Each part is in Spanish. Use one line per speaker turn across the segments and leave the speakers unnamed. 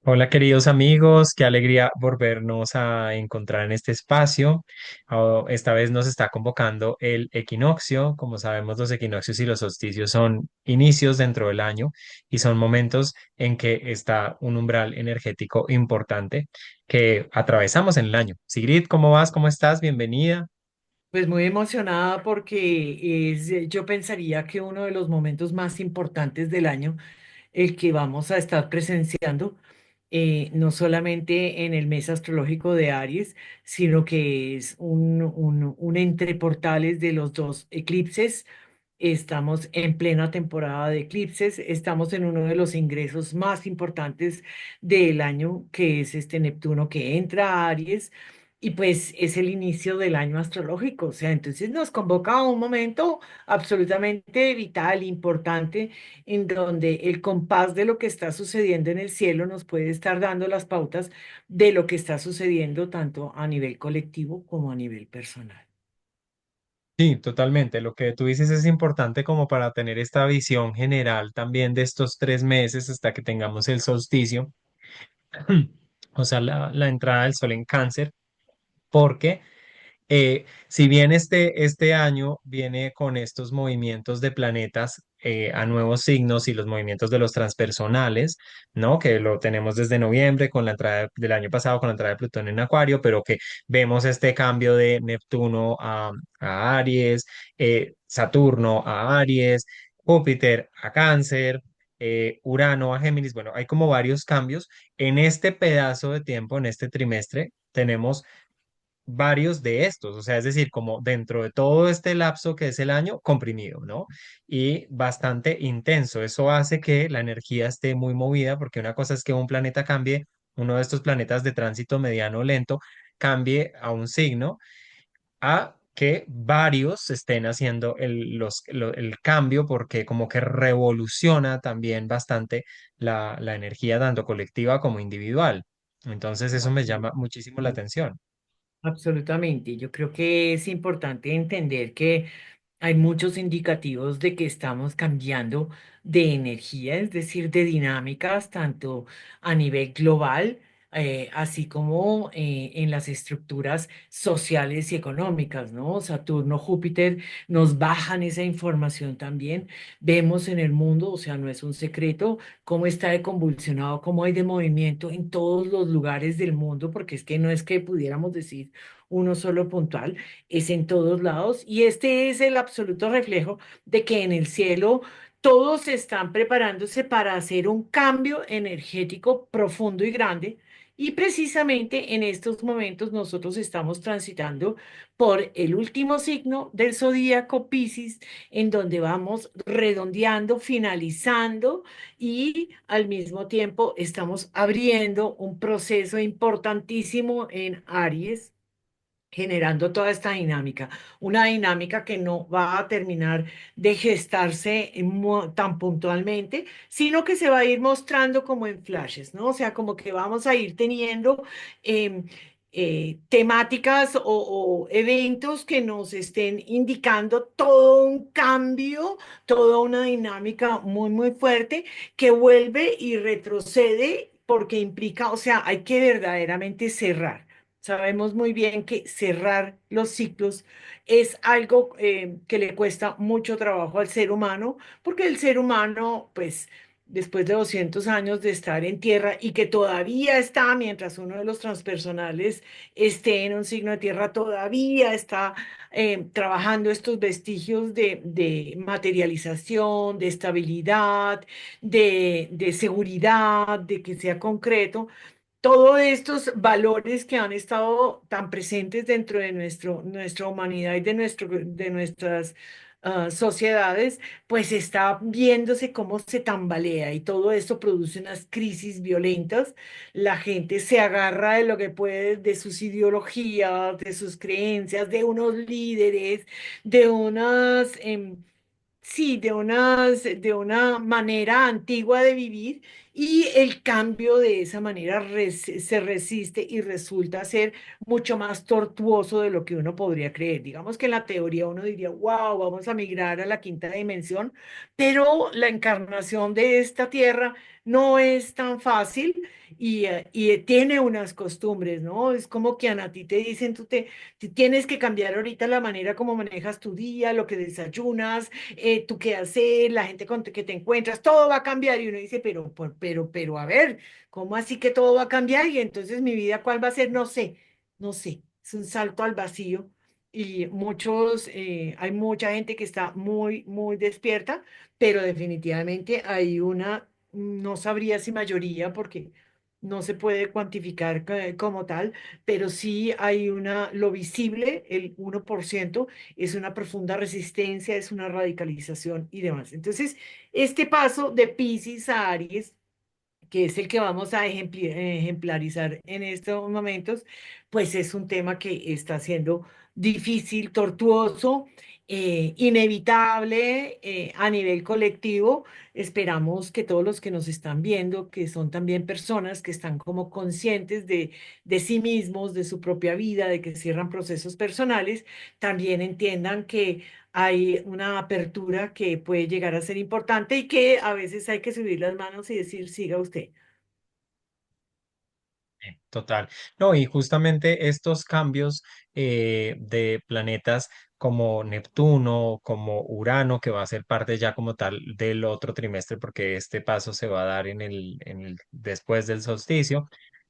Hola queridos amigos, qué alegría volvernos a encontrar en este espacio. Esta vez nos está convocando el equinoccio. Como sabemos, los equinoccios y los solsticios son inicios dentro del año y son momentos en que está un umbral energético importante que atravesamos en el año. Sigrid, ¿cómo vas? ¿Cómo estás? Bienvenida.
Pues muy emocionada porque yo pensaría que uno de los momentos más importantes del año, el que vamos a estar presenciando, no solamente en el mes astrológico de Aries, sino que es un entre portales de los dos eclipses. Estamos en plena temporada de eclipses, estamos en uno de los ingresos más importantes del año, que es este Neptuno que entra a Aries, y pues es el inicio del año astrológico. O sea, entonces nos convoca a un momento absolutamente vital, importante, en donde el compás de lo que está sucediendo en el cielo nos puede estar dando las pautas de lo que está sucediendo tanto a nivel colectivo como a nivel personal.
Sí, totalmente. Lo que tú dices es importante como para tener esta visión general también de estos 3 meses hasta que tengamos el solsticio. O sea, la entrada del sol en cáncer, porque si bien este año viene con estos movimientos de planetas a nuevos signos y los movimientos de los transpersonales, ¿no? Que lo tenemos desde noviembre con la entrada del año pasado, con la entrada de Plutón en Acuario, pero que vemos este cambio de Neptuno a Aries, Saturno a Aries, Júpiter a Cáncer. Urano a Géminis, bueno, hay como varios cambios. En este pedazo de tiempo, en este trimestre, tenemos varios de estos, o sea, es decir, como dentro de todo este lapso que es el año, comprimido, ¿no? Y bastante intenso. Eso hace que la energía esté muy movida, porque una cosa es que un planeta cambie, uno de estos planetas de tránsito mediano o lento, cambie a un signo, a que varios estén haciendo el cambio, porque como que revoluciona también bastante la energía, tanto colectiva como individual. Entonces, eso me llama muchísimo la atención.
Absolutamente. Yo creo que es importante entender que hay muchos indicativos de que estamos cambiando de energía, es decir, de dinámicas, tanto a nivel global, así como en las estructuras sociales y económicas, ¿no? Saturno, Júpiter nos bajan esa información también. Vemos en el mundo, o sea, no es un secreto, cómo está de convulsionado, cómo hay de movimiento en todos los lugares del mundo, porque es que no es que pudiéramos decir uno solo puntual, es en todos lados, y este es el absoluto reflejo de que en el cielo todos están preparándose para hacer un cambio energético profundo y grande. Y precisamente en estos momentos nosotros estamos transitando por el último signo del zodíaco Piscis, en donde vamos redondeando, finalizando, y al mismo tiempo estamos abriendo un proceso importantísimo en Aries, generando toda esta dinámica, una dinámica que no va a terminar de gestarse tan puntualmente, sino que se va a ir mostrando como en flashes, ¿no? O sea, como que vamos a ir teniendo em, temáticas o eventos que nos estén indicando todo un cambio, toda una dinámica muy, muy fuerte que vuelve y retrocede porque implica, o sea, hay que verdaderamente cerrar. Sabemos muy bien que cerrar los ciclos es algo que le cuesta mucho trabajo al ser humano, porque el ser humano, pues, después de 200 años de estar en tierra y que todavía está, mientras uno de los transpersonales esté en un signo de tierra, todavía está trabajando estos vestigios de materialización, de estabilidad, de seguridad, de que sea concreto. Todos estos valores que han estado tan presentes dentro de nuestra humanidad y de nuestras sociedades, pues está viéndose cómo se tambalea, y todo esto produce unas crisis violentas. La gente se agarra de lo que puede, de sus ideologías, de sus creencias, de unos líderes, de unas... sí, de una manera antigua de vivir, y el cambio de esa manera se resiste y resulta ser mucho más tortuoso de lo que uno podría creer. Digamos que en la teoría uno diría, wow, vamos a migrar a la quinta dimensión, pero la encarnación de esta tierra no es tan fácil y tiene unas costumbres, ¿no? Es como que a ti te dicen, tú tienes que cambiar ahorita la manera como manejas tu día, lo que desayunas, tú qué haces, la gente con que te encuentras, todo va a cambiar. Y uno dice, pero, a ver, ¿cómo así que todo va a cambiar? Y entonces mi vida, ¿cuál va a ser? No sé, no sé. Es un salto al vacío y hay mucha gente que está muy, muy despierta, pero definitivamente hay no sabría si mayoría, porque no se puede cuantificar como tal, pero sí hay lo visible, el 1%, es una profunda resistencia, es una radicalización y demás. Entonces, este paso de Piscis a Aries, que es el que vamos a ejemplarizar en estos momentos, pues es un tema que está siendo difícil, tortuoso, inevitable a nivel colectivo. Esperamos que todos los que nos están viendo, que son también personas que están como conscientes de sí mismos, de su propia vida, de que cierran procesos personales, también entiendan que hay una apertura que puede llegar a ser importante y que a veces hay que subir las manos y decir, siga usted.
Total. No, y justamente estos cambios de planetas como Neptuno, como Urano, que va a ser parte ya como tal del otro trimestre, porque este paso se va a dar después del solsticio,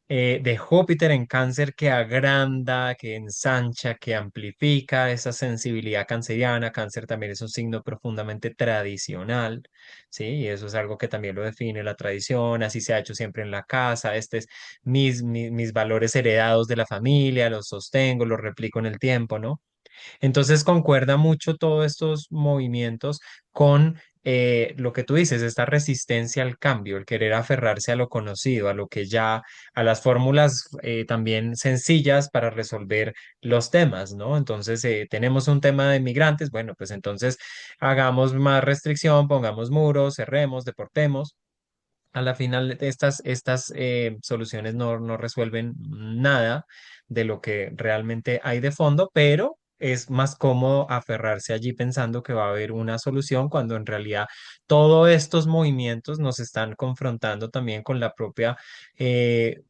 de Júpiter en Cáncer que agranda, que ensancha, que amplifica esa sensibilidad canceriana. Cáncer también es un signo profundamente tradicional, ¿sí? Y eso es algo que también lo define la tradición, así se ha hecho siempre en la casa. Este es mis valores heredados de la familia, los sostengo, los replico en el tiempo, ¿no? Entonces concuerda mucho todos estos movimientos con lo que tú dices, esta resistencia al cambio, el querer aferrarse a lo conocido, a lo que ya, a las fórmulas también sencillas para resolver los temas, ¿no? Entonces, tenemos un tema de migrantes, bueno, pues entonces hagamos más restricción, pongamos muros, cerremos, deportemos. A la final, estas soluciones no resuelven nada de lo que realmente hay de fondo, pero es más cómodo aferrarse allí pensando que va a haber una solución cuando en realidad todos estos movimientos nos están confrontando también con la propia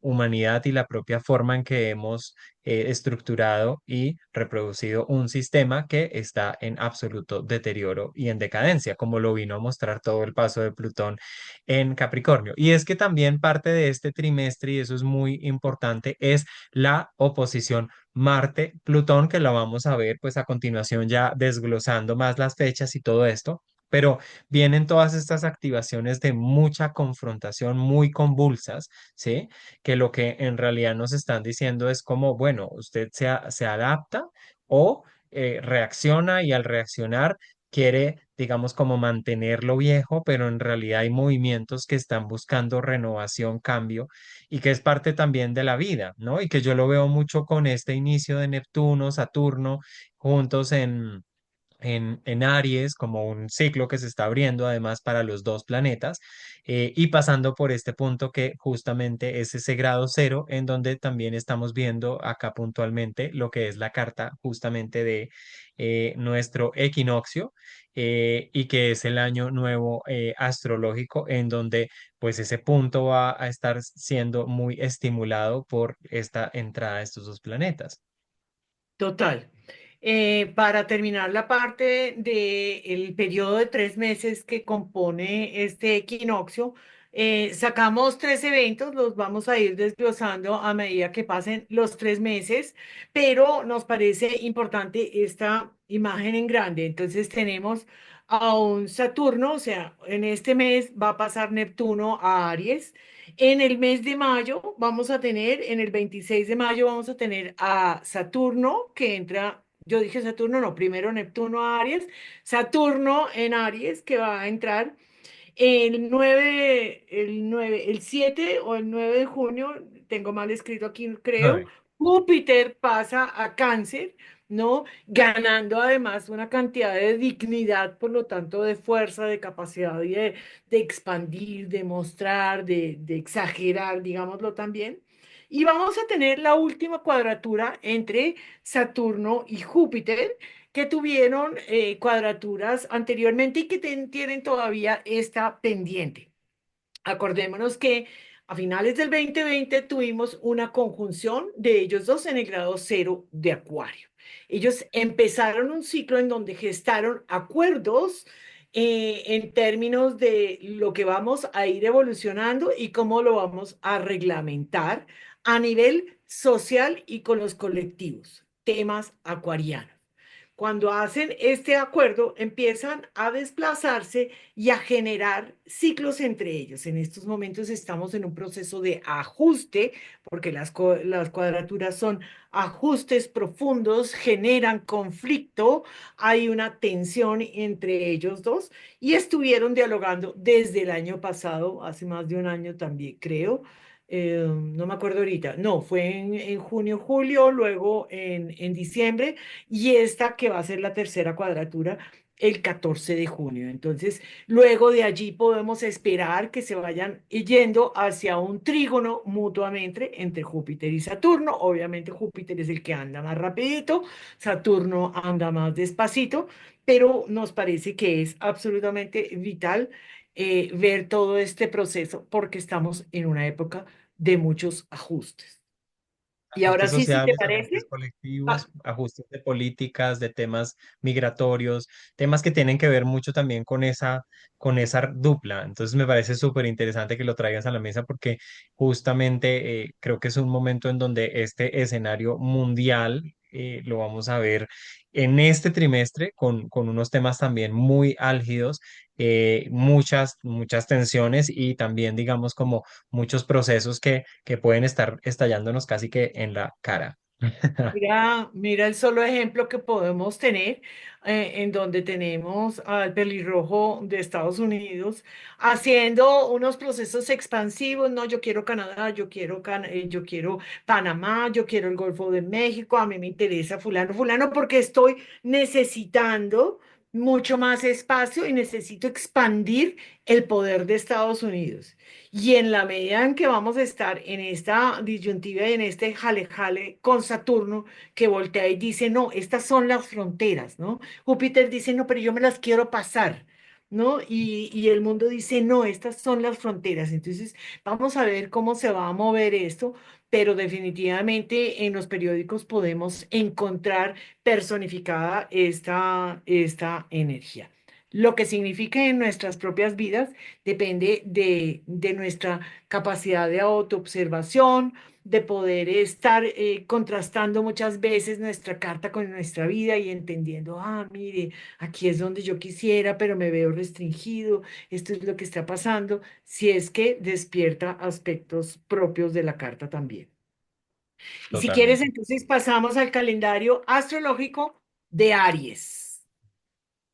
humanidad y la propia forma en que hemos estructurado y reproducido un sistema que está en absoluto deterioro y en decadencia, como lo vino a mostrar todo el paso de Plutón en Capricornio. Y es que también parte de este trimestre, y eso es muy importante, es la oposición Marte-Plutón, que la vamos a ver pues a continuación ya desglosando más las fechas y todo esto. Pero vienen todas estas activaciones de mucha confrontación, muy convulsas, ¿sí? Que lo que en realidad nos están diciendo es como, bueno, usted se adapta o reacciona y al reaccionar quiere, digamos, como mantener lo viejo, pero en realidad hay movimientos que están buscando renovación, cambio, y que es parte también de la vida, ¿no? Y que yo lo veo mucho con este inicio de Neptuno, Saturno, juntos en Aries, como un ciclo que se está abriendo además para los dos planetas, y pasando por este punto que justamente es ese grado cero, en donde también estamos viendo acá puntualmente lo que es la carta justamente de nuestro equinoccio, y que es el año nuevo astrológico, en donde pues ese punto va a estar siendo muy estimulado por esta entrada de estos dos planetas.
Total. Para terminar la parte del periodo de 3 meses que compone este equinoccio, sacamos 3 eventos, los vamos a ir desglosando a medida que pasen los 3 meses, pero nos parece importante esta imagen en grande. Entonces tenemos a un Saturno, o sea, en este mes va a pasar Neptuno a Aries. En el mes de mayo vamos a tener, en el 26 de mayo vamos a tener a Saturno que entra, yo dije Saturno, no, primero Neptuno a Aries, Saturno en Aries que va a entrar el 7 o el 9 de junio, tengo mal escrito aquí, creo,
Nueve.
Júpiter pasa a Cáncer, ¿no? Ganando además una cantidad de dignidad, por lo tanto, de fuerza, de capacidad de expandir, de mostrar, de exagerar, digámoslo también. Y vamos a tener la última cuadratura entre Saturno y Júpiter, que tuvieron cuadraturas anteriormente y que tienen todavía esta pendiente. Acordémonos que a finales del 2020 tuvimos una conjunción de ellos dos en el grado cero de Acuario. Ellos empezaron un ciclo en donde gestaron acuerdos en términos de lo que vamos a ir evolucionando y cómo lo vamos a reglamentar a nivel social y con los colectivos, temas acuarianos. Cuando hacen este acuerdo, empiezan a desplazarse y a generar ciclos entre ellos. En estos momentos estamos en un proceso de ajuste, porque las cuadraturas son ajustes profundos, generan conflicto, hay una tensión entre ellos dos y estuvieron dialogando desde el año pasado, hace más de un año también, creo. No me acuerdo ahorita, no, fue en junio, julio, luego en diciembre y esta que va a ser la tercera cuadratura el 14 de junio. Entonces, luego de allí podemos esperar que se vayan yendo hacia un trígono mutuamente entre Júpiter y Saturno. Obviamente Júpiter es el que anda más rapidito, Saturno anda más despacito, pero nos parece que es absolutamente vital ver todo este proceso porque estamos en una época de muchos ajustes. Y ahora
Ajustes
sí, si te
sociales, ajustes
parece,
colectivos, ajustes de políticas, de temas migratorios, temas que tienen que ver mucho también con esa dupla. Entonces me parece súper interesante que lo traigas a la mesa porque justamente creo que es un momento en donde este escenario mundial lo vamos a ver en este trimestre con unos temas también muy álgidos, muchas tensiones y también digamos como muchos procesos que pueden estar estallándonos casi que en la cara.
mira el solo ejemplo que podemos tener en donde tenemos al pelirrojo de Estados Unidos haciendo unos procesos expansivos. No, yo quiero Canadá, yo quiero Panamá, yo quiero el Golfo de México, a mí me interesa fulano, fulano, porque estoy necesitando mucho más espacio y necesito expandir el poder de Estados Unidos. Y en la medida en que vamos a estar en esta disyuntiva y en este jale-jale con Saturno, que voltea y dice, no, estas son las fronteras, ¿no? Júpiter dice, no, pero yo me las quiero pasar, ¿no? Y el mundo dice, no, estas son las fronteras. Entonces, vamos a ver cómo se va a mover esto, pero definitivamente en los periódicos podemos encontrar personificada esta energía. Lo que significa en nuestras propias vidas depende de nuestra capacidad de autoobservación, de poder estar contrastando muchas veces nuestra carta con nuestra vida y entendiendo, ah, mire, aquí es donde yo quisiera, pero me veo restringido, esto es lo que está pasando, si es que despierta aspectos propios de la carta también. Y si quieres,
Totalmente.
entonces pasamos al calendario astrológico de Aries.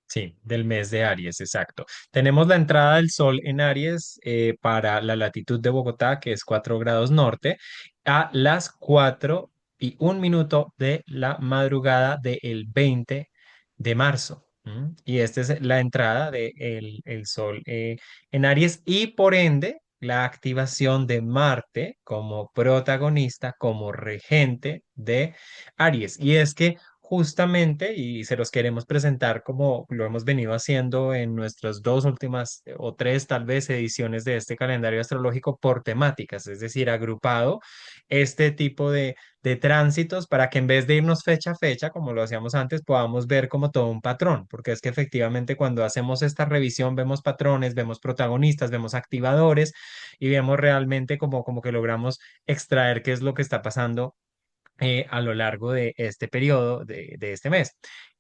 Sí, del mes de Aries, exacto. Tenemos la entrada del sol en Aries para la latitud de Bogotá, que es 4 grados norte, a las 4:01 de la madrugada del 20 de marzo. ¿M? Y esta es la entrada del el sol en Aries y por ende la activación de Marte como protagonista, como regente de Aries. Y es que justamente, y se los queremos presentar como lo hemos venido haciendo en nuestras dos últimas o tres tal vez ediciones de este calendario astrológico por temáticas, es decir, agrupado este tipo de tránsitos para que en vez de irnos fecha a fecha, como lo hacíamos antes, podamos ver como todo un patrón, porque es que efectivamente cuando hacemos esta revisión vemos patrones, vemos protagonistas, vemos activadores y vemos realmente como que logramos extraer qué es lo que está pasando a lo largo de este periodo, de este mes.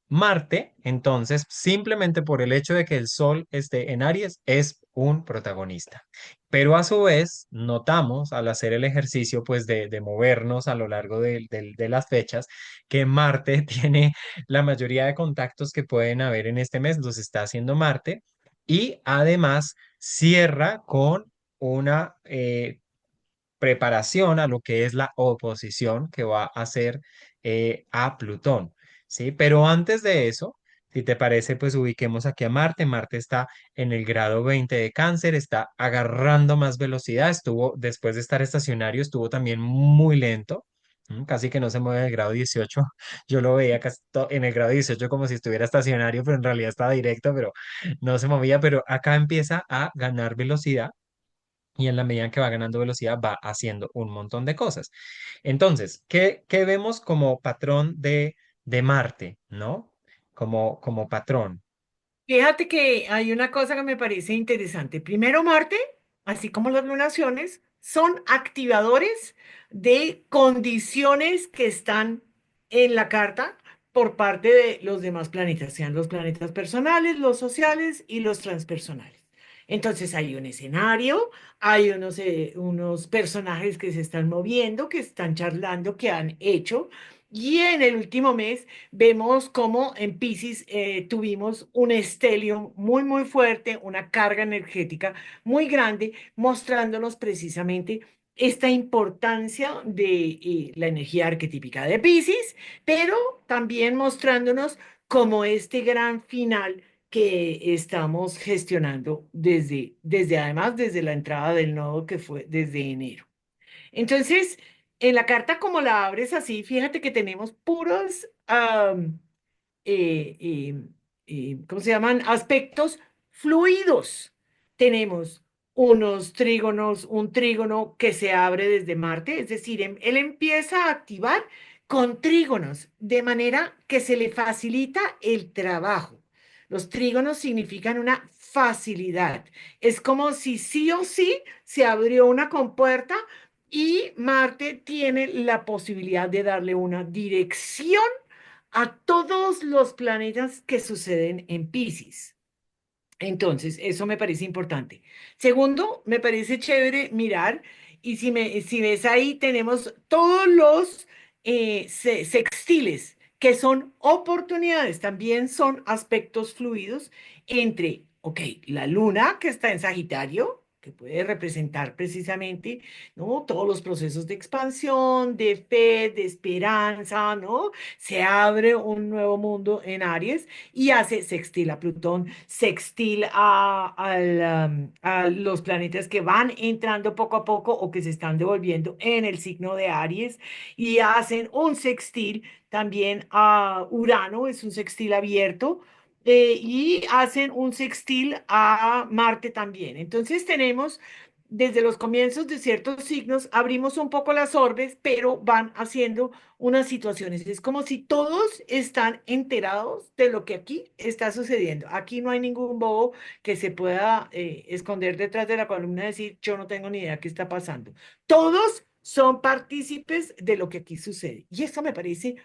Marte, entonces, simplemente por el hecho de que el Sol esté en Aries, es un protagonista. Pero a su vez, notamos al hacer el ejercicio, pues, de movernos a lo largo de las fechas, que Marte tiene la mayoría de contactos que pueden haber en este mes, los está haciendo Marte, y además cierra con una preparación a lo que es la oposición que va a hacer a Plutón, ¿sí? Pero antes de eso, si te parece, pues ubiquemos aquí a Marte. Marte está en el grado 20 de Cáncer, está agarrando más velocidad, estuvo, después de estar estacionario, estuvo también muy lento. Casi que no se mueve en el grado 18. Yo lo veía casi en el grado 18 como si estuviera estacionario, pero en realidad estaba directo, pero no se movía. Pero acá empieza a ganar velocidad y en la medida en que va ganando velocidad va haciendo un montón de cosas. Entonces, ¿qué vemos como patrón de Marte, ¿no? Como patrón.
Fíjate que hay una cosa que me parece interesante. Primero, Marte, así como las lunaciones, son activadores de condiciones que están en la carta por parte de los demás planetas, sean los planetas personales, los sociales y los transpersonales. Entonces hay un escenario, hay unos personajes que se están moviendo, que están charlando, que han hecho. Y en el último mes vemos cómo en Piscis tuvimos un estelio muy, muy fuerte, una carga energética muy grande, mostrándonos precisamente esta importancia de la energía arquetípica de Piscis, pero también mostrándonos como este gran final que estamos gestionando desde la entrada del nodo que fue desde enero. Entonces, en la carta, como la abres así, fíjate que tenemos puros eh, eh, ¿cómo se llaman? Aspectos fluidos. Tenemos unos trígonos, un trígono que se abre desde Marte, es decir, él empieza a activar con trígonos, de manera que se le facilita el trabajo. Los trígonos significan una facilidad. Es como si sí o sí se abrió una compuerta y Marte tiene la posibilidad de darle una dirección a todos los planetas que suceden en Piscis. Entonces, eso me parece importante. Segundo, me parece chévere mirar, y si ves ahí, tenemos todos los sextiles, que son oportunidades, también son aspectos fluidos entre, ok, la luna que está en Sagitario, que puede representar precisamente, ¿no? Todos los procesos de expansión, de fe, de esperanza, ¿no? Se abre un nuevo mundo en Aries y hace sextil a Plutón, sextil a los planetas que van entrando poco a poco o que se están devolviendo en el signo de Aries y hacen un sextil también a Urano, es un sextil abierto. Y hacen un sextil a Marte también. Entonces tenemos desde los comienzos de ciertos signos, abrimos un poco las orbes, pero van haciendo unas situaciones. Es como si todos están enterados de lo que aquí está sucediendo. Aquí no hay ningún bobo que se pueda esconder detrás de la columna y decir, yo no tengo ni idea qué está pasando. Todos son partícipes de lo que aquí sucede. Y eso me parece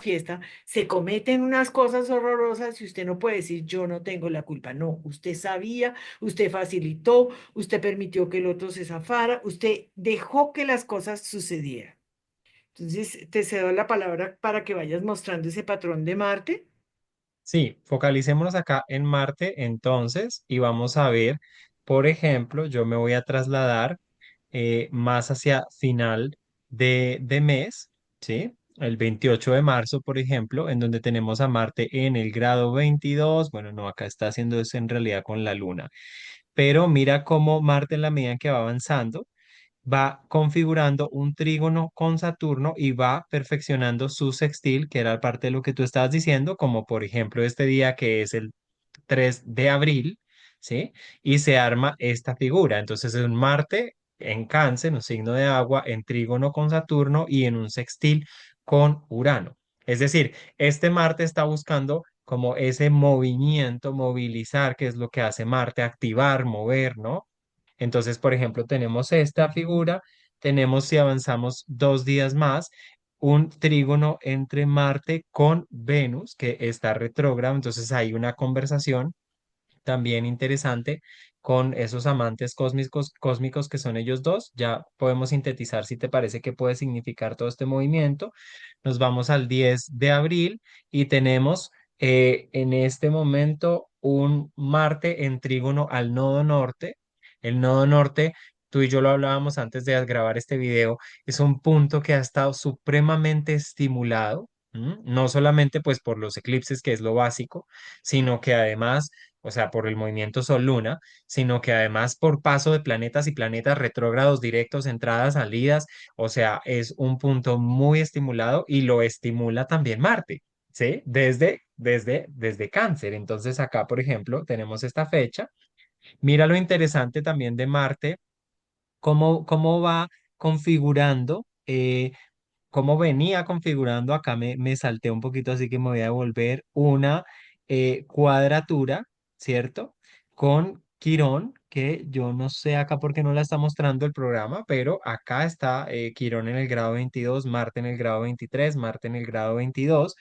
fiesta, se cometen unas cosas horrorosas y usted no puede decir yo no tengo la culpa. No, usted sabía, usted facilitó, usted permitió que el otro se zafara, usted dejó que las cosas sucedieran. Entonces, te cedo la palabra para que vayas mostrando ese patrón de Marte.
Sí, focalicémonos acá en Marte entonces y vamos a ver, por ejemplo, yo me voy a trasladar más hacia final de mes, ¿sí? El 28 de marzo, por ejemplo, en donde tenemos a Marte en el grado 22. Bueno, no, acá está haciendo eso en realidad con la Luna, pero mira cómo Marte en la medida en que va avanzando va configurando un trígono con Saturno y va perfeccionando su sextil, que era parte de lo que tú estabas diciendo, como por ejemplo este día que es el 3 de abril, ¿sí? Y se arma esta figura. Entonces es un Marte en Cáncer, un signo de agua, en trígono con Saturno y en un sextil con Urano. Es decir, este Marte está buscando como ese movimiento, movilizar, que es lo que hace Marte, activar, mover, ¿no? Entonces, por ejemplo, tenemos esta figura, tenemos si avanzamos 2 días más, un trígono entre Marte con Venus, que está retrógrado, entonces hay una conversación también interesante con esos amantes cósmicos que son ellos dos. Ya podemos sintetizar si te parece que puede significar todo este movimiento. Nos vamos al 10 de abril y tenemos en este momento un Marte en trígono al nodo norte. El nodo norte, tú y yo lo hablábamos antes de grabar este video, es un punto que ha estado supremamente estimulado. No solamente pues por los eclipses, que es lo básico, sino que además, o sea, por el movimiento Sol-Luna, sino que además por paso de planetas y planetas retrógrados directos, entradas, salidas, o sea, es un punto muy estimulado y lo estimula también Marte, ¿sí? Desde Cáncer. Entonces acá, por ejemplo, tenemos esta fecha. Mira lo interesante también de Marte, cómo va configurando. Cómo venía configurando, acá me salté un poquito, así que me voy a devolver una cuadratura, ¿cierto? Con Quirón, que yo no sé acá por qué no la está mostrando el programa, pero acá está Quirón en el grado 22, Marte en el grado 23, Marte en el grado 22,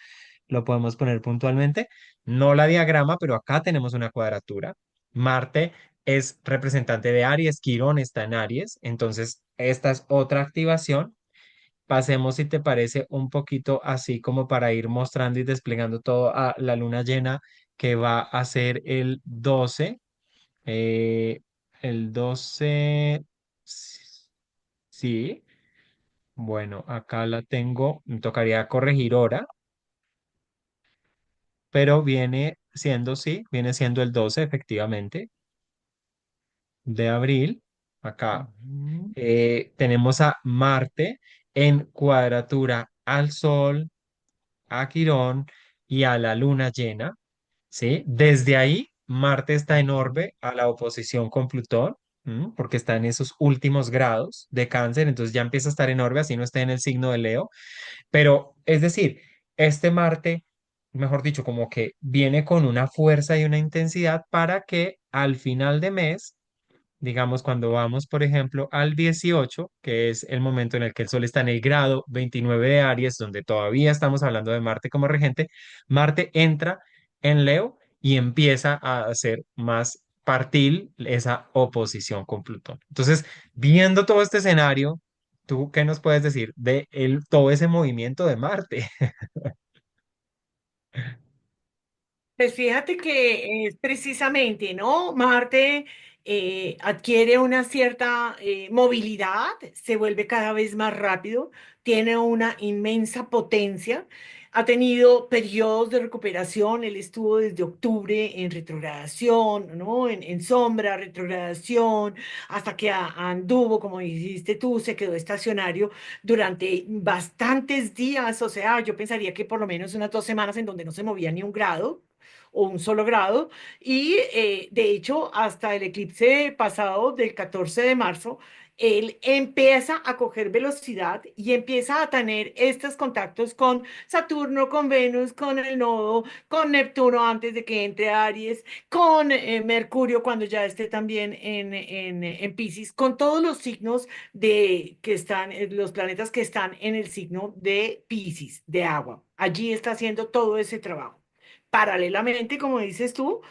lo podemos poner puntualmente, no la diagrama, pero acá tenemos una cuadratura. Marte es representante de Aries, Quirón está en Aries, entonces esta es otra activación. Pasemos, si te parece, un poquito así como para ir mostrando y desplegando todo a la luna llena que va a ser el 12. eh, el 12, sí. Bueno, acá la tengo. Me tocaría corregir hora, pero viene siendo, sí, viene siendo el 12 efectivamente, de abril. Acá
Ujú,
tenemos a Marte en cuadratura al Sol, a Quirón y a la luna llena, ¿sí? Desde ahí, Marte está en
ujú.
orbe a la oposición con Plutón, porque está en esos últimos grados de Cáncer, entonces ya empieza a estar en orbe, así no está en el signo de Leo, pero es decir, este Marte, mejor dicho, como que viene con una fuerza y una intensidad para que al final de mes, digamos, cuando vamos, por ejemplo, al 18, que es el momento en el que el Sol está en el grado 29 de Aries, donde todavía estamos hablando de Marte como regente, Marte entra en Leo y empieza a hacer más partil esa oposición con Plutón. Entonces, viendo todo este escenario, ¿tú qué nos puedes decir de todo ese movimiento de Marte?
Pues fíjate que es precisamente, ¿no? Marte adquiere una cierta movilidad, se vuelve cada vez más rápido, tiene una inmensa potencia, ha tenido periodos de recuperación, él estuvo desde octubre en retrogradación, ¿no? En sombra, retrogradación, hasta que anduvo, como dijiste tú, se quedó estacionario durante bastantes días, o sea, yo pensaría que por lo menos unas 2 semanas en donde no se movía ni un grado o un solo grado. Y de hecho, hasta el eclipse pasado del 14 de marzo, él empieza a coger velocidad y empieza a tener estos contactos con Saturno, con Venus, con el nodo, con Neptuno antes de que entre Aries, con Mercurio cuando ya esté también en Piscis, con todos los signos que están, los planetas que están en el signo de Piscis, de agua. Allí está haciendo todo ese trabajo. Paralelamente, como dices tú,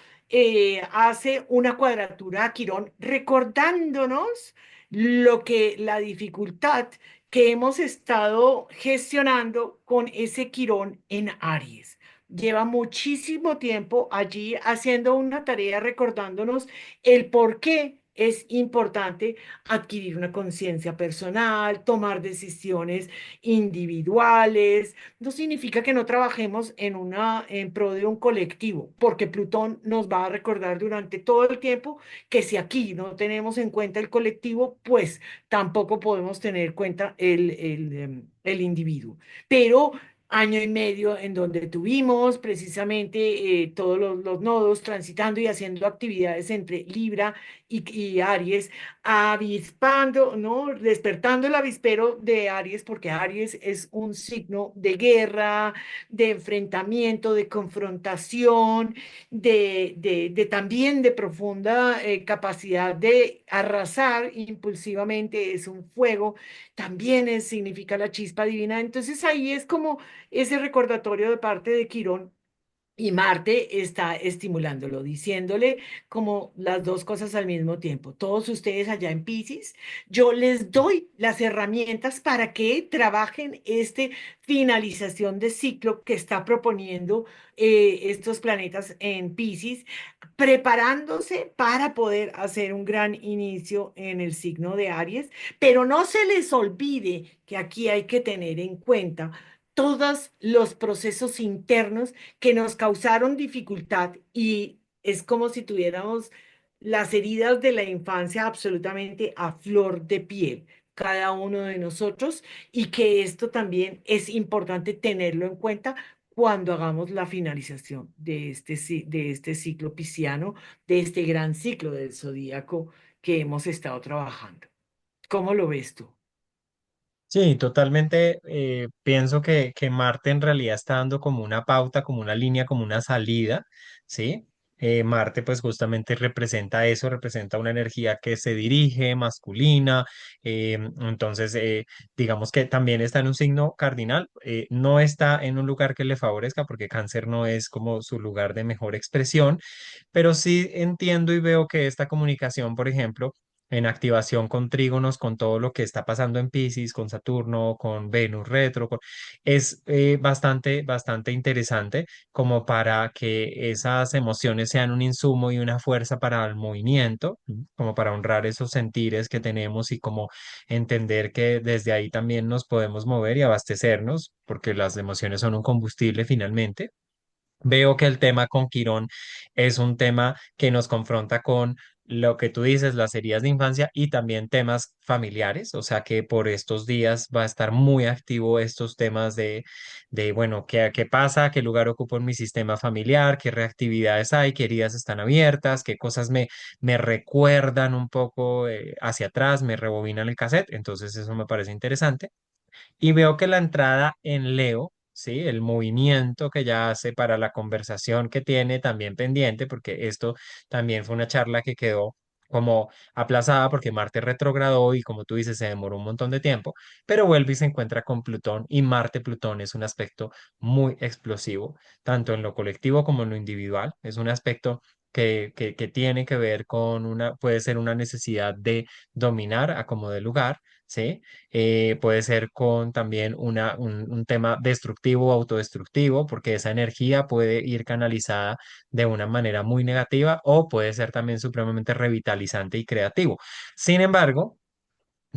hace una cuadratura a Quirón, recordándonos la dificultad que hemos estado gestionando con ese Quirón en Aries. Lleva muchísimo tiempo allí haciendo una tarea recordándonos el por qué es importante adquirir una conciencia personal, tomar decisiones individuales. No significa que no trabajemos en pro de un colectivo, porque Plutón nos va a recordar durante todo el tiempo que si aquí no tenemos en cuenta el colectivo, pues tampoco podemos tener en cuenta el individuo. Pero año y medio en donde tuvimos precisamente todos los nodos transitando y haciendo actividades entre Libra y Aries, avispando, ¿no? Despertando el avispero de Aries, porque Aries es un signo de guerra, de enfrentamiento, de confrontación, de también de profunda capacidad de arrasar impulsivamente, es un fuego, también significa la chispa divina. Entonces ahí es como ese recordatorio de parte de Quirón y Marte está estimulándolo, diciéndole como las dos cosas al mismo tiempo. Todos ustedes allá en Piscis, yo les doy las herramientas para que trabajen este finalización de ciclo que está proponiendo estos planetas en Piscis, preparándose para poder hacer un gran inicio en el signo de Aries, pero no se les olvide que aquí hay que tener en cuenta todos los procesos internos que nos causaron dificultad y es como si tuviéramos las heridas de la infancia absolutamente a flor de piel, cada uno de nosotros, y que esto también es importante tenerlo en cuenta cuando hagamos la finalización de de este ciclo pisciano, de este gran ciclo del zodíaco que hemos estado trabajando. ¿Cómo lo ves tú?
Sí, totalmente. Pienso que Marte en realidad está dando como una pauta, como una línea, como una salida, ¿sí? Marte pues justamente representa eso, representa una energía que se dirige, masculina. Entonces, digamos que también está en un signo cardinal, no está en un lugar que le favorezca porque Cáncer no es como su lugar de mejor expresión, pero sí entiendo y veo que esta comunicación, por ejemplo, en activación con trígonos, con todo lo que está pasando en Piscis, con Saturno, con Venus retro, es bastante interesante como para que esas emociones sean un insumo y una fuerza para el movimiento, como para honrar esos sentires que tenemos y como entender que desde ahí también nos podemos mover y abastecernos, porque las emociones son un combustible finalmente. Veo que el tema con Quirón es un tema que nos confronta con lo que tú dices, las heridas de infancia y también temas familiares, o sea que por estos días va a estar muy activo estos temas de bueno, qué pasa, qué lugar ocupo en mi sistema familiar, qué reactividades hay, qué heridas están abiertas, qué cosas me recuerdan un poco hacia atrás, me rebobinan el cassette, entonces eso me parece interesante. Y veo que la entrada en Leo, ¿sí? El movimiento que ya hace para la conversación que tiene también pendiente, porque esto también fue una charla que quedó como aplazada porque Marte retrogradó y como tú dices, se demoró un montón de tiempo, pero vuelve y se encuentra con Plutón y Marte-Plutón es un aspecto muy explosivo, tanto en lo colectivo como en lo individual. Es un aspecto que tiene que ver con puede ser una necesidad de dominar a como de lugar. ¿Sí? Puede ser con también un tema destructivo o autodestructivo, porque esa energía puede ir canalizada de una manera muy negativa o puede ser también supremamente revitalizante y creativo. Sin embargo,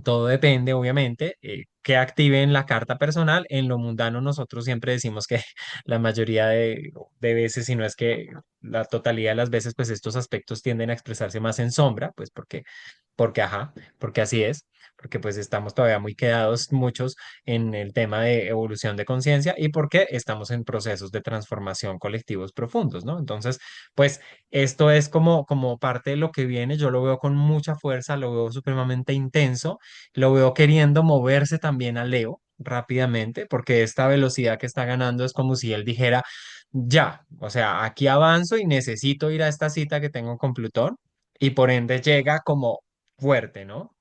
todo depende, obviamente, que activen la carta personal. En lo mundano nosotros siempre decimos que la mayoría de veces, si no es que la totalidad de las veces, pues estos aspectos tienden a expresarse más en sombra, pues porque así es, porque pues estamos todavía muy quedados muchos en el tema de evolución de conciencia y porque estamos en procesos de transformación colectivos profundos, ¿no? Entonces, pues esto es como parte de lo que viene, yo lo veo con mucha fuerza, lo veo supremamente intenso, lo veo queriendo moverse también a Leo rápidamente, porque esta velocidad que está ganando es como si él dijera, ya, o sea, aquí avanzo y necesito ir a esta cita que tengo con Plutón y por ende llega como fuerte, ¿no?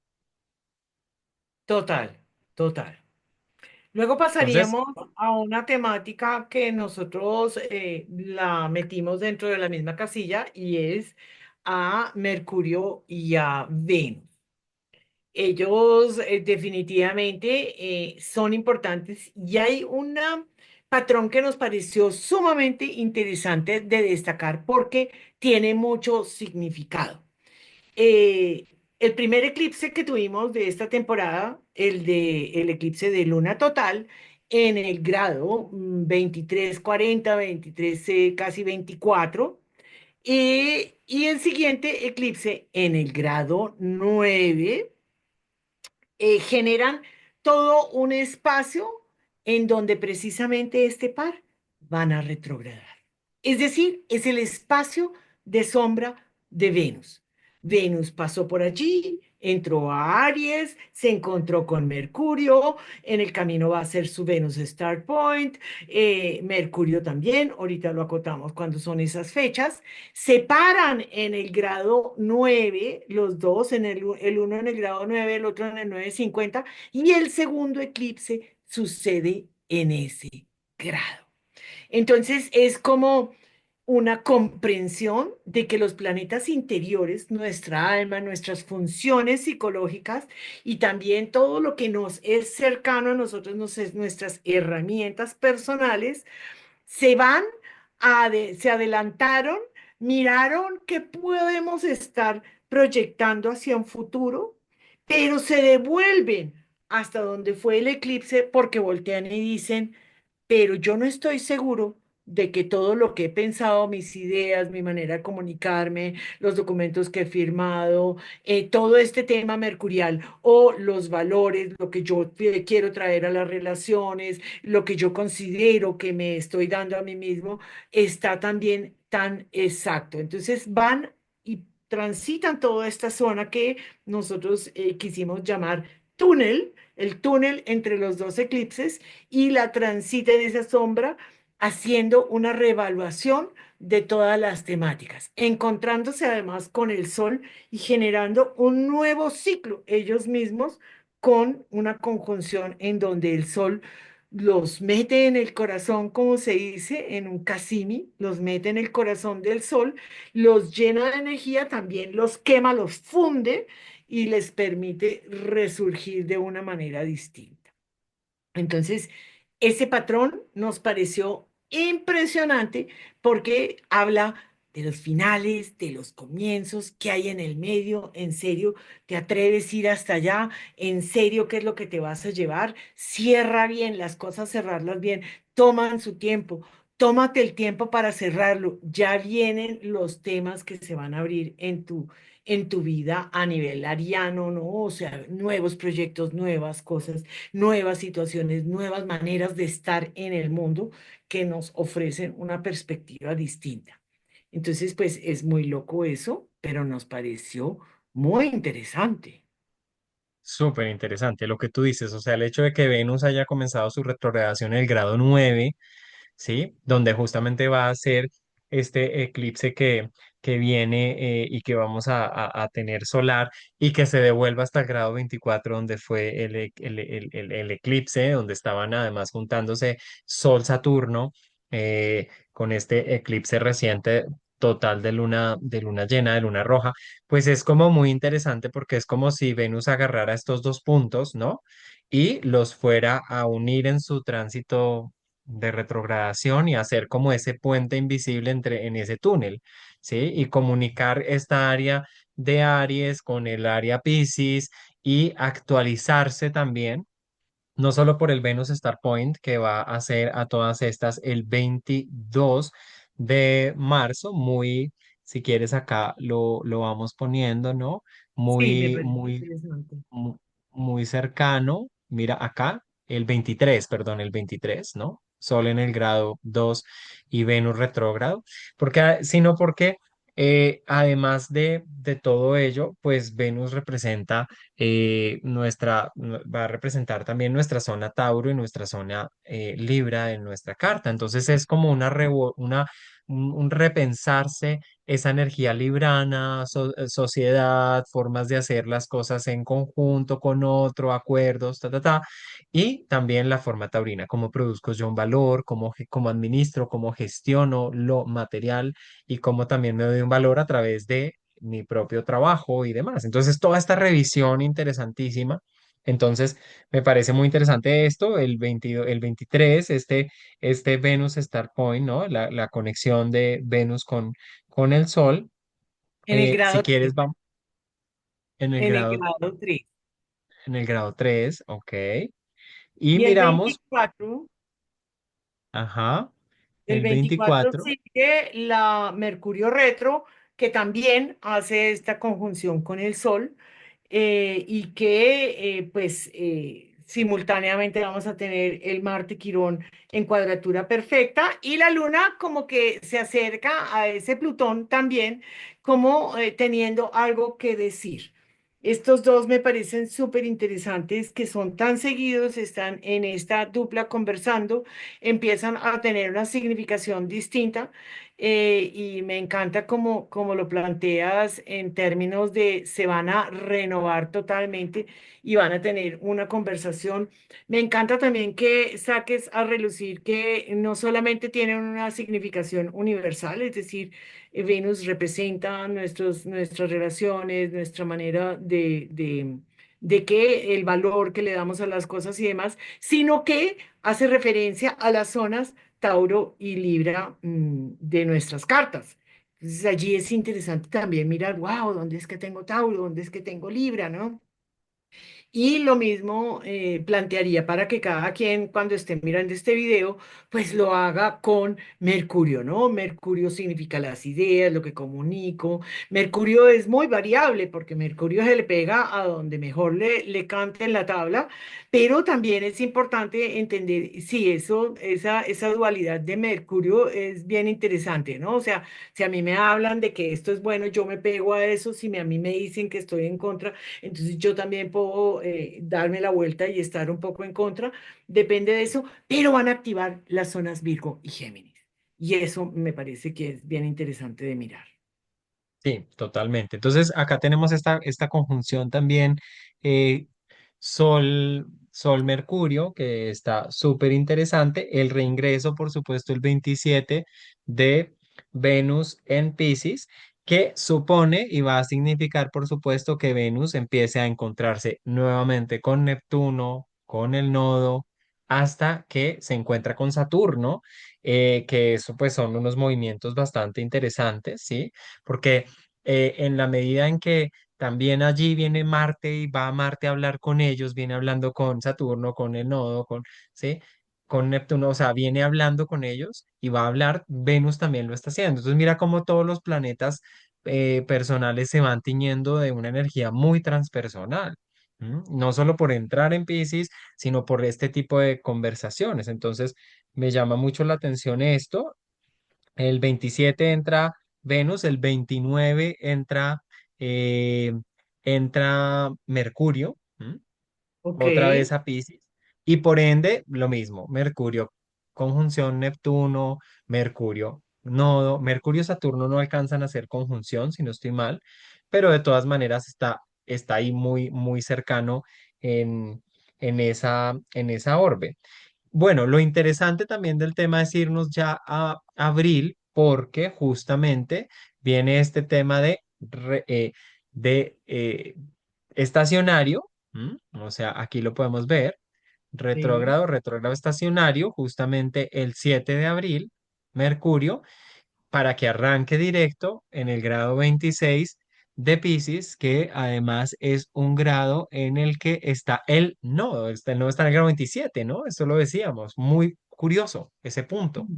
Total, total. Luego
Entonces,
pasaríamos a una temática que nosotros la metimos dentro de la misma casilla y es a Mercurio y a Venus. Ellos definitivamente son importantes y hay un patrón que nos pareció sumamente interesante de destacar porque tiene mucho significado. El primer eclipse que tuvimos de esta temporada, el eclipse de luna total, en el grado 2340, 23, casi 24, y el siguiente eclipse en el grado 9 generan todo un espacio en donde precisamente este par van a retrogradar. Es decir, es el espacio de sombra de Venus. Venus pasó por allí, entró a Aries, se encontró con Mercurio, en el camino va a ser su Venus Star Point, Mercurio también, ahorita lo acotamos cuando son esas fechas, se paran en el grado 9 los dos, el uno en el grado 9 el otro en el 950 y el segundo eclipse sucede en ese grado. Entonces es como una comprensión de que los planetas interiores, nuestra alma, nuestras funciones psicológicas y también todo lo que nos es cercano a nosotros, nuestras herramientas personales, se van se adelantaron, miraron que podemos estar proyectando hacia un futuro, pero se devuelven hasta donde fue el eclipse porque voltean y dicen, pero yo no estoy seguro de que todo lo que he pensado, mis ideas, mi manera de comunicarme, los documentos que he firmado, todo este tema mercurial o los valores, lo que yo quiero traer a las relaciones, lo que yo considero que me estoy dando a mí mismo, está también tan exacto. Entonces van y transitan toda esta zona que nosotros quisimos llamar túnel, el túnel entre los dos eclipses y la transita en esa sombra haciendo una reevaluación de todas las temáticas, encontrándose además con el sol y generando un nuevo ciclo ellos mismos con una conjunción en donde el sol los mete en el corazón, como se dice, en un casimi, los mete en el corazón del sol, los llena de energía, también los quema, los funde y les permite resurgir de una manera distinta. Entonces, ese patrón nos pareció impresionante porque habla de los finales, de los comienzos, qué hay en el medio, en serio, te atreves a ir hasta allá, en serio, qué es lo que te vas a llevar, cierra bien las cosas, cerrarlas bien, toman su tiempo, tómate el tiempo para cerrarlo, ya vienen los temas que se van a abrir en tu vida a nivel ariano, ¿no? O sea, nuevos proyectos, nuevas cosas, nuevas situaciones, nuevas maneras de estar en el mundo que nos ofrecen una perspectiva distinta. Entonces, pues es muy loco eso, pero nos pareció muy interesante.
Súper interesante lo que tú dices, o sea, el hecho de que Venus haya comenzado su retrogradación en el grado 9, ¿sí? Donde justamente va a ser este eclipse que viene y que vamos a tener solar y que se devuelva hasta el grado 24 donde fue el eclipse, donde estaban además juntándose Sol-Saturno con este eclipse reciente total de luna llena, de luna roja, pues es como muy interesante porque es como si Venus agarrara estos dos puntos, ¿no? Y los fuera a unir en su tránsito de retrogradación y hacer como ese puente invisible en ese túnel, ¿sí? Y comunicar esta área de Aries con el área Piscis y actualizarse también, no solo por el Venus Star Point que va a hacer a todas estas el 22 de marzo, muy, si quieres acá lo vamos poniendo, ¿no?
Sí, me
Muy,
parece
muy
interesante.
muy cercano. Mira acá, el 23, perdón, el 23, ¿no? Sol en el grado 2 y Venus retrógrado. Porque, sino porque además de todo ello, pues Venus representa va a representar también nuestra zona Tauro y nuestra zona Libra en nuestra carta. Entonces es como un repensarse esa energía librana, sociedad, formas de hacer las cosas en conjunto con otro, acuerdos, ta, ta, ta, y también la forma taurina, cómo produzco yo un valor, cómo administro, cómo gestiono lo material y cómo también me doy un valor a través de mi propio trabajo y demás. Entonces, toda esta revisión interesantísima. Entonces, me parece muy interesante esto, el 22, el 23, este Venus Star Point, ¿no? La conexión de Venus con el Sol.
En el
Si
grado
quieres,
3,
vamos en el
en el
grado,
grado 3.
en el grado 3, ok. Y
Y
miramos, ajá,
el
el
24
24.
sigue la Mercurio retro, que también hace esta conjunción con el Sol y que simultáneamente vamos a tener el Marte Quirón en cuadratura perfecta y la Luna como que se acerca a ese Plutón también como teniendo algo que decir. Estos dos me parecen súper interesantes, que son tan seguidos, están en esta dupla conversando, empiezan a tener una significación distinta y me encanta como lo planteas en términos de se van a renovar totalmente y van a tener una conversación. Me encanta también que saques a relucir que no solamente tienen una significación universal, es decir, Venus representa nuestras relaciones, nuestra manera de que el valor que le damos a las cosas y demás, sino que hace referencia a las zonas Tauro y Libra de nuestras cartas. Entonces allí es interesante también mirar, wow, ¿dónde es que tengo Tauro? ¿Dónde es que tengo Libra? ¿No? Y lo mismo plantearía para que cada quien cuando esté mirando este video, pues lo haga con Mercurio, ¿no? Mercurio significa las ideas, lo que comunico. Mercurio es muy variable porque Mercurio se le pega a donde mejor le cante en la tabla, pero también es importante entender, sí, esa dualidad de Mercurio es bien interesante, ¿no? O sea, si a mí me hablan de que esto es bueno, yo me pego a eso, si a mí me dicen que estoy en contra, entonces yo también puedo darme la vuelta y estar un poco en contra, depende de eso, pero van a activar las zonas Virgo y Géminis. Y eso me parece que es bien interesante de mirar.
Sí, totalmente. Entonces, acá tenemos esta conjunción también eh, Sol-Mercurio, que está súper interesante. El reingreso, por supuesto, el 27 de Venus en Pisces, que supone y va a significar, por supuesto, que Venus empiece a encontrarse nuevamente con Neptuno, con el nodo, hasta que se encuentra con Saturno, que eso pues son unos movimientos bastante interesantes, ¿sí? Porque en la medida en que también allí viene Marte y va Marte a hablar con ellos, viene hablando con Saturno, con el nodo, ¿sí? Con Neptuno, o sea, viene hablando con ellos y va a hablar, Venus también lo está haciendo. Entonces mira cómo todos los planetas personales se van tiñendo de una energía muy transpersonal. No solo por entrar en Piscis, sino por este tipo de conversaciones. Entonces, me llama mucho la atención esto. El 27 entra Venus, el 29 eh, entra Mercurio, ¿m?
Ok.
Otra vez a Piscis, y por ende lo mismo, Mercurio, conjunción Neptuno, Mercurio, nodo, Mercurio-Saturno no alcanzan a hacer conjunción, si no estoy mal, pero de todas maneras está ahí muy, muy cercano en, en esa orbe. Bueno, lo interesante también del tema es irnos ya a abril, porque justamente viene este tema de estacionario, ¿m? O sea, aquí lo podemos ver,
Sí.
retrógrado estacionario, justamente el 7 de abril, Mercurio, para que arranque directo en el grado 26 de Piscis, que además es un grado en el que está el nodo está en el grado 27, ¿no? Eso lo decíamos, muy curioso ese punto.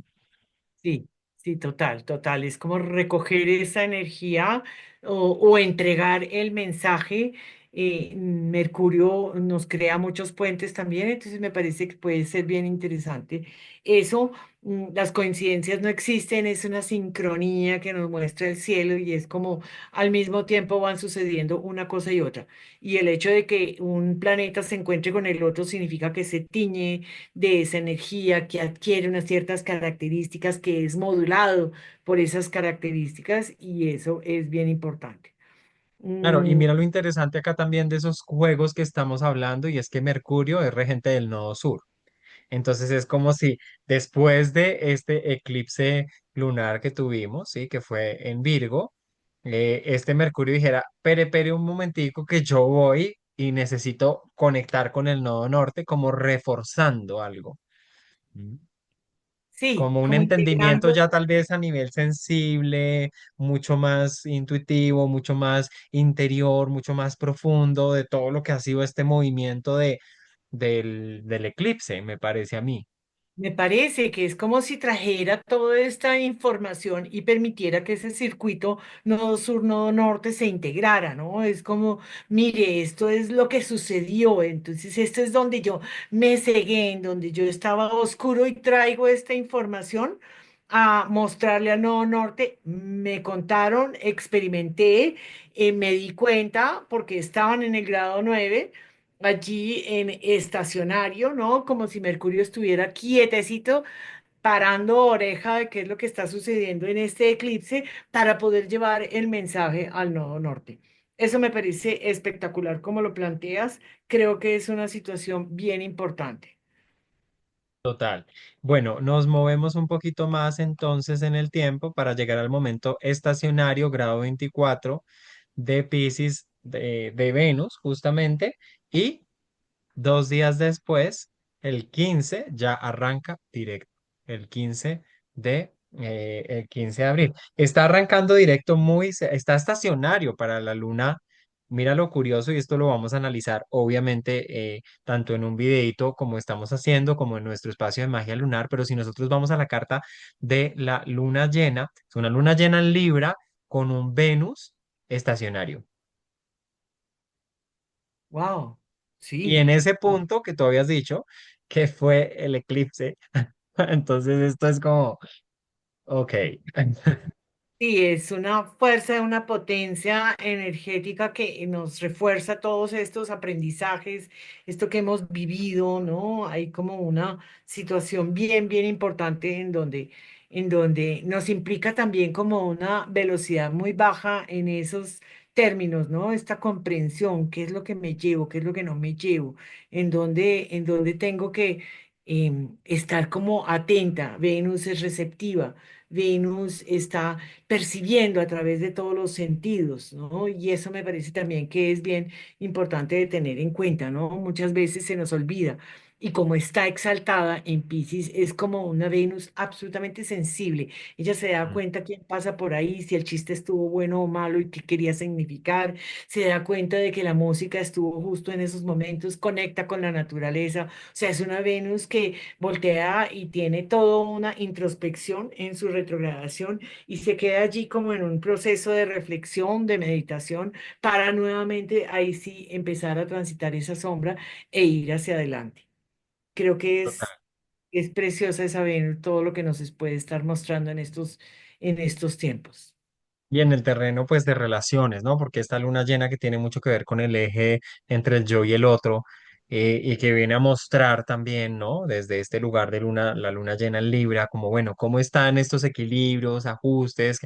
Sí, sí, total, total. Es como recoger esa energía o entregar el mensaje. Mercurio nos crea muchos puentes también, entonces me parece que puede ser bien interesante. Eso, las coincidencias no existen, es una sincronía que nos muestra el cielo y es como al mismo tiempo van sucediendo una cosa y otra. Y el hecho de que un planeta se encuentre con el otro significa que se tiñe de esa energía, que adquiere unas ciertas características, que es modulado por esas características y eso es bien importante.
Claro, y
Mm,
mira lo interesante acá también de esos juegos que estamos hablando, y es que Mercurio es regente del nodo sur. Entonces es como si después de este eclipse lunar que tuvimos, ¿sí? Que fue en Virgo, este Mercurio dijera, pere un momentico que yo voy y necesito conectar con el nodo norte como reforzando algo. Mm.
sí,
Como un
como
entendimiento
integrando.
ya tal vez a nivel sensible, mucho más intuitivo, mucho más interior, mucho más profundo de todo lo que ha sido este movimiento del eclipse, me parece a mí.
Me parece que es como si trajera toda esta información y permitiera que ese circuito nodo sur, nodo norte se integrara, ¿no? Es como, mire, esto es lo que sucedió, entonces esto es donde yo me cegué, en donde yo estaba oscuro y traigo esta información a mostrarle al nodo norte. Me contaron, experimenté, me di cuenta porque estaban en el grado 9 allí en estacionario, ¿no? Como si Mercurio estuviera quietecito, parando oreja de qué es lo que está sucediendo en este eclipse para poder llevar el mensaje al nodo norte. Eso me parece espectacular como lo planteas. Creo que es una situación bien importante.
Total. Bueno, nos movemos un poquito más entonces en el tiempo para llegar al momento estacionario, grado 24 de Piscis de Venus, justamente, y 2 días después, el 15 ya arranca directo, el 15 el 15 de abril. Está arrancando directo está estacionario para la luna mira lo curioso y esto lo vamos a analizar obviamente tanto en un videito como estamos haciendo, como en nuestro espacio de magia lunar, pero si nosotros vamos a la carta de la luna llena, es una luna llena en Libra con un Venus estacionario.
Wow,
Y en
sí.
ese punto que tú habías dicho, que fue el eclipse, entonces esto es como, ok.
Sí, es una fuerza, una potencia energética que nos refuerza todos estos aprendizajes, esto que hemos vivido, ¿no? Hay como una situación bien, bien importante en donde nos implica también como una velocidad muy baja en esos términos, ¿no? Esta comprensión, qué es lo que me llevo, qué es lo que no me llevo, en donde tengo que estar como atenta. Venus es receptiva. Venus está percibiendo a través de todos los sentidos, ¿no? Y eso me parece también que es bien importante de tener en cuenta, ¿no? Muchas veces se nos olvida. Y como está exaltada en Piscis, es como una Venus absolutamente sensible. Ella se da cuenta quién pasa por ahí, si el chiste estuvo bueno o malo y qué quería significar. Se da cuenta de que la música estuvo justo en esos momentos, conecta con la naturaleza. O sea, es una Venus que voltea y tiene toda una introspección en su retrogradación y se queda allí como en un proceso de reflexión, de meditación, para nuevamente ahí sí empezar a transitar esa sombra e ir hacia adelante. Creo que es preciosa esa Venus, todo lo que nos puede estar mostrando en estos tiempos.
Y en el terreno, pues, de relaciones, ¿no? Porque esta luna llena que tiene mucho que ver con el eje entre el yo y el otro, y que viene a mostrar también, ¿no? Desde este lugar de luna, la luna llena en Libra, como, bueno, cómo están estos equilibrios, ajustes,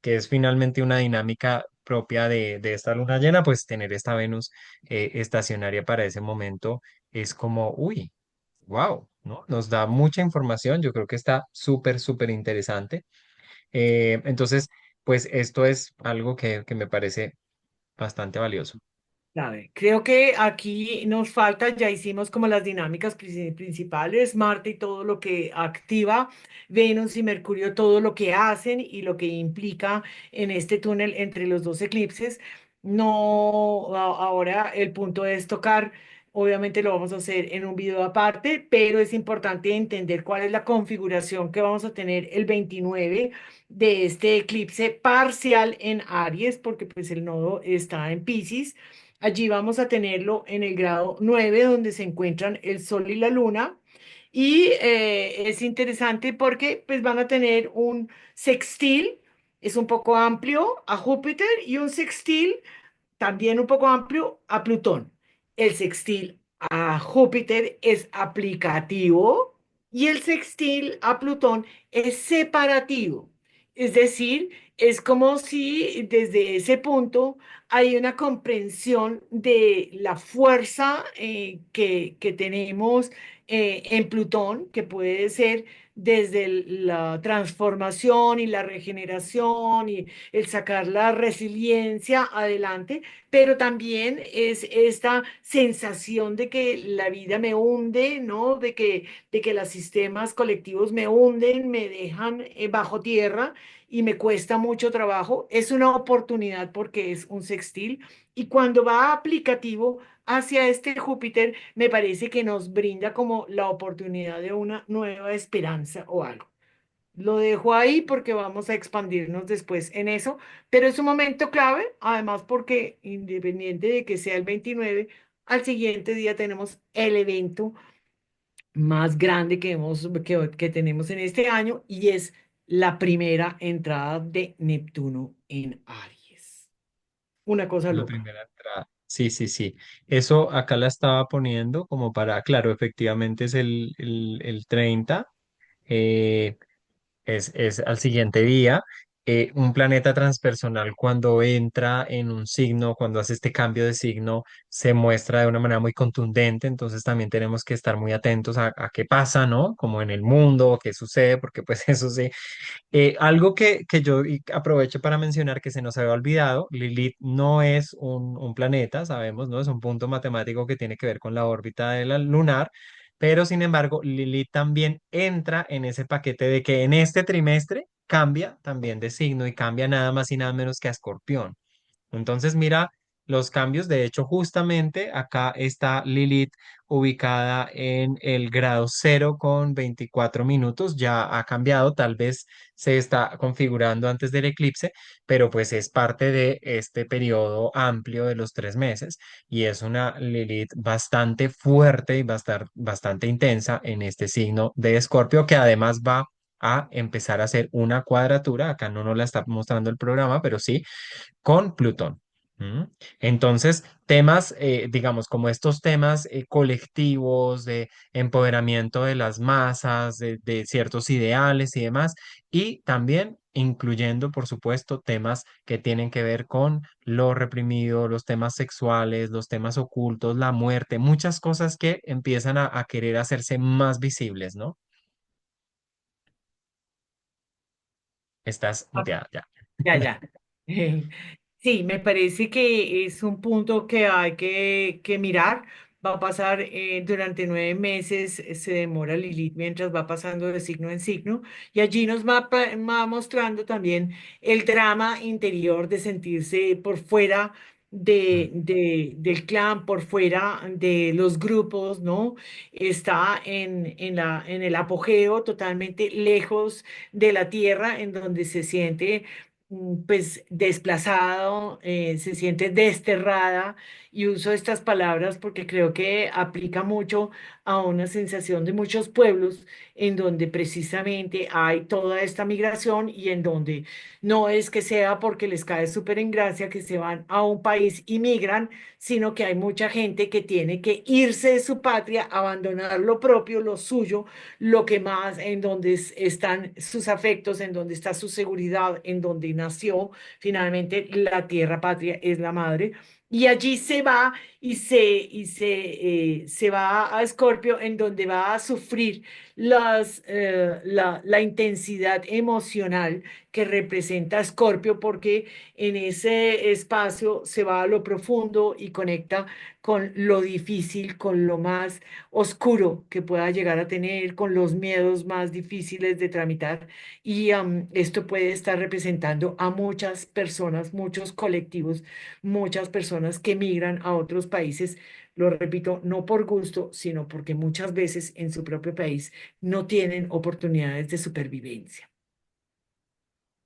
que es finalmente una dinámica propia de esta luna llena, pues tener esta Venus estacionaria para ese momento es como, uy, wow, ¿no? Nos da mucha información, yo creo que está súper, súper interesante. Entonces, pues esto es algo que me parece bastante valioso.
Clave. Creo que aquí nos falta, ya hicimos como las dinámicas principales, Marte y todo lo que activa, Venus y Mercurio, todo lo que hacen y lo que implica en este túnel entre los dos eclipses. No, ahora el punto es tocar, obviamente lo vamos a hacer en un video aparte, pero es importante entender cuál es la configuración que vamos a tener el 29 de este eclipse parcial en Aries, porque pues el nodo está en Piscis. Allí vamos a tenerlo en el grado 9 donde se encuentran el Sol y la Luna. Y es interesante porque pues, van a tener un sextil, es un poco amplio, a Júpiter y un sextil también un poco amplio a Plutón. El sextil a Júpiter es aplicativo y el sextil a Plutón es separativo. Es decir, es como si desde ese punto hay una comprensión de la fuerza que tenemos en Plutón, que puede ser desde la transformación y la regeneración y el sacar la resiliencia adelante, pero también es esta sensación de que la vida me hunde, ¿no? De que los sistemas colectivos me hunden, me dejan bajo tierra y me cuesta mucho trabajo. Es una oportunidad porque es un sextil y cuando va aplicativo hacia este Júpiter, me parece que nos brinda como la oportunidad de una nueva esperanza o algo. Lo dejo ahí porque vamos a expandirnos después en eso, pero es un momento clave, además porque independiente de que sea el 29, al siguiente día tenemos el evento más grande que tenemos en este año y es la primera entrada de Neptuno en Aries. Una cosa
La
loca.
primera entrada. Sí, sí, sí. Eso acá la estaba poniendo como para, claro, efectivamente es el 30. eh, es al siguiente día. Un planeta transpersonal cuando entra en un signo, cuando hace este cambio de signo, se muestra de una manera muy contundente, entonces también tenemos que estar muy atentos a qué pasa, ¿no? Como en el mundo, qué sucede, porque pues eso sí. Algo que yo aprovecho para mencionar que se nos había olvidado, Lilith no es un planeta, sabemos, ¿no? Es un punto matemático que tiene que ver con la órbita de la lunar, pero sin embargo, Lilith también entra en ese paquete de que en este trimestre cambia también de signo y cambia nada más y nada menos que a Escorpión. Entonces, mira. los cambios. De hecho, justamente acá está Lilith ubicada en el grado 0 con 24 minutos. Ya ha cambiado, tal vez se está configurando antes del eclipse, pero pues es parte de este periodo amplio de los 3 meses y es una Lilith bastante fuerte y va a estar bastante intensa en este signo de Escorpio, que además va a empezar a hacer una cuadratura. Acá no nos la está mostrando el programa, pero sí con Plutón. ¿Mm? Entonces, temas, digamos, como estos temas colectivos de empoderamiento de las masas, de ciertos ideales y demás, y también incluyendo, por supuesto, temas que tienen que ver con lo reprimido, los temas sexuales, los temas ocultos, la muerte, muchas cosas que empiezan a querer hacerse más visibles, ¿no? Estás muteada ya.
Ya, ya. Sí, me parece que es un punto que hay que mirar. Va a pasar durante 9 meses, se demora Lilith mientras va pasando de signo en signo y allí nos va mostrando también el drama interior de sentirse por fuera
Mm.
del clan, por fuera de los grupos, ¿no? Está en el apogeo, totalmente lejos de la tierra, en donde se siente pues desplazado, se siente desterrada y uso estas palabras porque creo que aplica mucho a una sensación de muchos pueblos en donde precisamente hay toda esta migración y en donde no es que sea porque les cae súper en gracia que se van a un país y migran, sino que hay mucha gente que tiene que irse de su patria, abandonar lo propio, lo suyo, lo que más, en donde están sus afectos, en donde está su seguridad, en donde nació. Finalmente, la tierra patria es la madre. Y allí se va se va a Escorpio, en donde va a sufrir la intensidad emocional que representa Escorpio, porque en ese espacio se va a lo profundo y conecta con lo difícil, con lo más oscuro que pueda llegar a tener, con los miedos más difíciles de tramitar. Y esto puede estar representando a muchas personas, muchos colectivos, muchas personas que migran a otros países. Lo repito, no por gusto, sino porque muchas veces en su propio país no tienen oportunidades de supervivencia.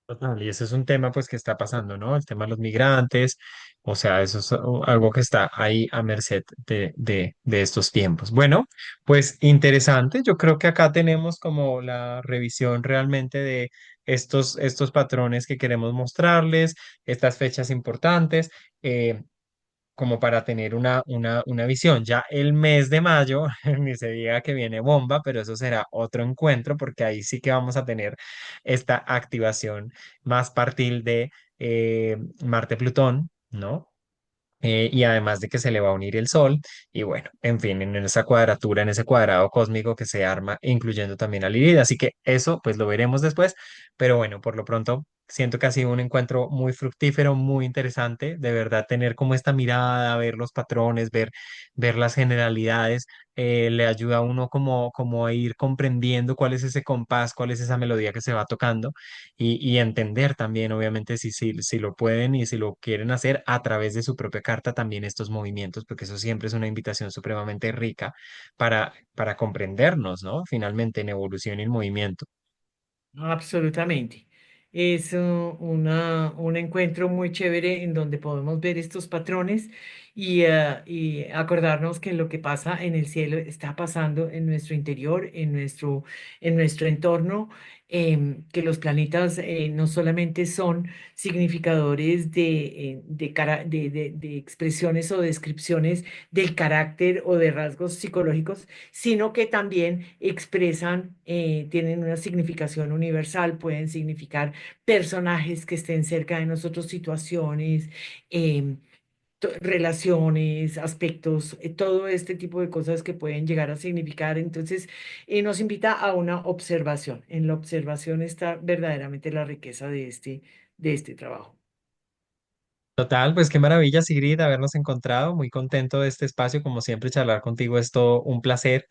Total, y ese es un tema pues que está pasando, ¿no? El tema de los migrantes, o sea, eso es algo que está ahí a merced de estos tiempos. Bueno, pues interesante, yo creo que acá tenemos como la revisión realmente de estos patrones que queremos mostrarles, estas fechas importantes. Como para tener una visión. Ya el mes de mayo, ni se diga que viene bomba, pero eso será otro encuentro porque ahí sí que vamos a tener esta activación más partil de Marte-Plutón, ¿no? Y además de que se le va a unir el Sol, y bueno, en fin, en esa cuadratura, en ese cuadrado cósmico que se arma, incluyendo también a Lilith. Así que eso, pues lo veremos después, pero bueno, por lo pronto, siento que ha sido un encuentro muy fructífero, muy interesante, de verdad, tener como esta mirada, ver los patrones, ver las generalidades. Le ayuda a uno como a ir comprendiendo cuál es ese compás, cuál es esa melodía que se va tocando y entender también, obviamente, si lo pueden y si lo quieren hacer a través de su propia carta, también estos movimientos, porque eso siempre es una invitación supremamente rica para comprendernos, ¿no? Finalmente, en evolución y en movimiento.
Absolutamente. Es un encuentro muy chévere en donde podemos ver estos patrones y acordarnos que lo que pasa en el cielo está pasando en nuestro interior, en nuestro entorno, que los planetas no solamente son significadores de expresiones o descripciones del carácter o de rasgos psicológicos, sino que también expresan, tienen una significación universal, pueden significar personajes que estén cerca de nosotros, situaciones, em, relaciones, aspectos, todo este tipo de cosas que pueden llegar a significar. Entonces, nos invita a una observación. En la observación está verdaderamente la riqueza de este trabajo.
Total, pues qué maravilla, Sigrid, habernos encontrado. Muy contento de este espacio. Como siempre, charlar contigo es todo un placer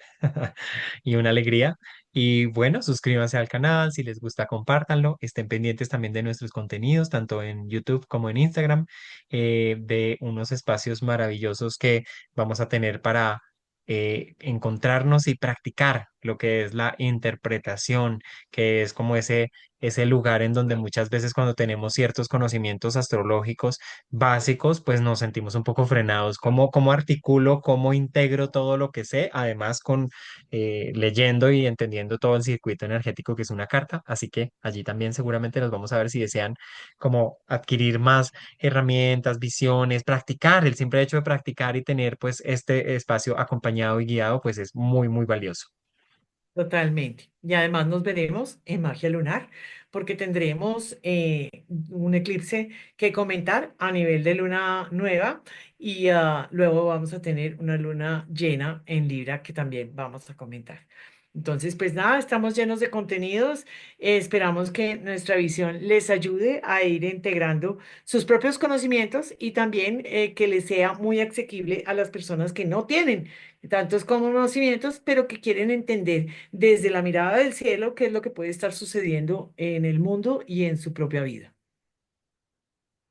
y una alegría. Y bueno, suscríbanse al canal. Si les gusta, compártanlo. Estén pendientes también de nuestros contenidos, tanto en YouTube como en Instagram, de unos espacios maravillosos que vamos a tener para encontrarnos y practicar lo que es la interpretación, que es como ese lugar en donde muchas veces cuando tenemos ciertos conocimientos astrológicos, básicos, pues nos sentimos un poco frenados. ¿Cómo articulo, cómo integro todo lo que sé? Además, con leyendo y entendiendo todo el circuito energético que es una carta. Así que allí también seguramente nos vamos a ver si desean como adquirir más herramientas, visiones, practicar. El simple hecho de practicar y tener pues este espacio acompañado y guiado, pues es muy, muy valioso.
Totalmente. Y además nos veremos en Magia Lunar porque tendremos un eclipse que comentar a nivel de luna nueva y luego vamos a tener una luna llena en Libra que también vamos a comentar. Entonces, pues nada, estamos llenos de contenidos. Esperamos que nuestra visión les ayude a ir integrando sus propios conocimientos y también que les sea muy asequible a las personas que no tienen tantos conocimientos, pero que quieren entender desde la mirada del cielo qué es lo que puede estar sucediendo en el mundo y en su propia vida.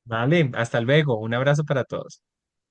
Vale, hasta luego. Un abrazo para todos.